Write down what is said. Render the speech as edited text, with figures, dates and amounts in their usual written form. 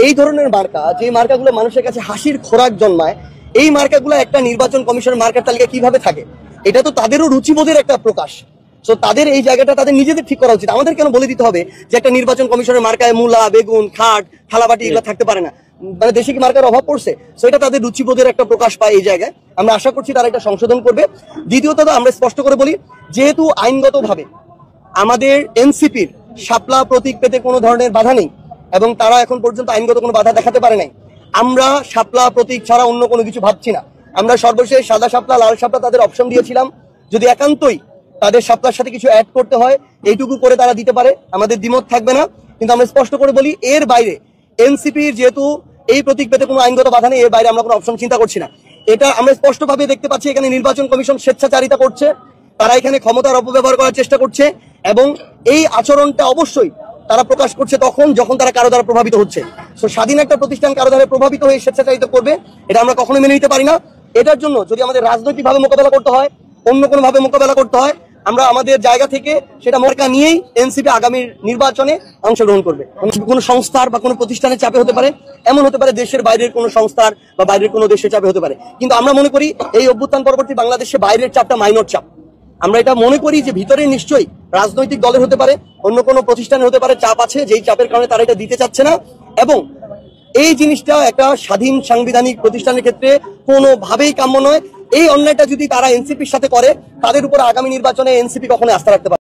এই ধরনের মার্কা, যে মার্কাগুলো মানুষের কাছে হাসির খোরাক জন্মায়, এই মার্কাগুলো একটা নির্বাচন কমিশনের মার্কার তালিকা কিভাবে থাকে? এটা তো তাদেরও রুচিবোধের একটা প্রকাশ। তো তাদের এই জায়গাটা তাদের নিজেদের ঠিক করা উচিত। আমাদের কেন বলে দিতে হবে যে একটা নির্বাচন কমিশনের মার্কায় মূলা, বেগুন, খাট, থালাবাটি এগুলো থাকতে পারে না? মানে দেশে কি মার্কার অভাব পড়ছে? তো এটা তাদের রুচিবোধের একটা প্রকাশ পায় এই জায়গায়। আমরা আশা করছি তারা এটা সংশোধন করবে। দ্বিতীয়ত আমরা স্পষ্ট করে বলি, যেহেতু আইনগতভাবে আমাদের এনসিপির শাপলা প্রতীক পেতে কোনো ধরনের বাধা নেই এবং তারা এখন পর্যন্ত আইনগত কোনো বাধা দেখাতে পারে নাই, আমরা শাপলা প্রতীক ছাড়া অন্য কোনো কিছু ভাবছি না। আমরা সর্বশেষ সাদা শাপলা, লাল শাপলা তাদের অপশন দিয়েছিলাম, যদি একান্তই তাদের শাপলার সাথে কিছু অ্যাড করতে হয় এইটুকু করে তারা দিতে পারে, আমাদের দ্বিমত থাকবে না। কিন্তু আমরা স্পষ্ট করে বলি, এর বাইরে এনসিপির যেহেতু এই প্রতীক পেতে কোনো আইনগত বাধা নেই, এর বাইরে আমরা কোনো অপশন চিন্তা করছি না। এটা আমরা স্পষ্টভাবে দেখতে পাচ্ছি, এখানে নির্বাচন কমিশন স্বেচ্ছাচারিতা করছে, তারা এখানে ক্ষমতার অপব্যবহার করার চেষ্টা করছে এবং এই আচরণটা অবশ্যই তারা প্রকাশ করছে তখন যখন তারা কারো দ্বারা প্রভাবিত হচ্ছে। তো স্বাধীন একটা প্রতিষ্ঠান কারো দ্বারা প্রভাবিত হয়ে স্বেচ্ছাচারিতা করবে, এটা আমরা কখনো মেনে নিতে পারি না। এটার জন্য যদি আমাদের রাজনৈতিকভাবে মোকাবেলা করতে হয়, অন্য কোনো ভাবে মোকাবেলা করতে হয়, আমরা আমাদের জায়গা থেকে সেটা মার্কা নিয়েই এনসিপি আগামীর নির্বাচনে অংশগ্রহণ করবে। কোনো সংস্থার বা কোনো প্রতিষ্ঠানের চাপে হতে পারে, এমন হতে পারে দেশের বাইরের কোনো সংস্থার বা বাইরের কোনো দেশের চাপে হতে পারে। কিন্তু আমরা মনে করি এই অভ্যুত্থান পরবর্তী বাংলাদেশে বাইরের চাপটা মাইনর চাপ। আমরা এটা মনে করি যে ভিতরে নিশ্চয়ই রাজনৈতিক দলের হতে পারে, অন্য কোনো প্রতিষ্ঠানের হতে পারে চাপ আছে, যেই চাপের কারণে তারা এটা দিতে চাচ্ছে না। এবং এই জিনিসটা একটা স্বাধীন সাংবিধানিক প্রতিষ্ঠানের ক্ষেত্রে কোনোভাবেই কাম্য নয়। এই অন্যায়টা যদি তারা এনসিপির সাথে করে, তাদের উপর আগামী নির্বাচনে এনসিপি কখনো আস্থা রাখতে পারে।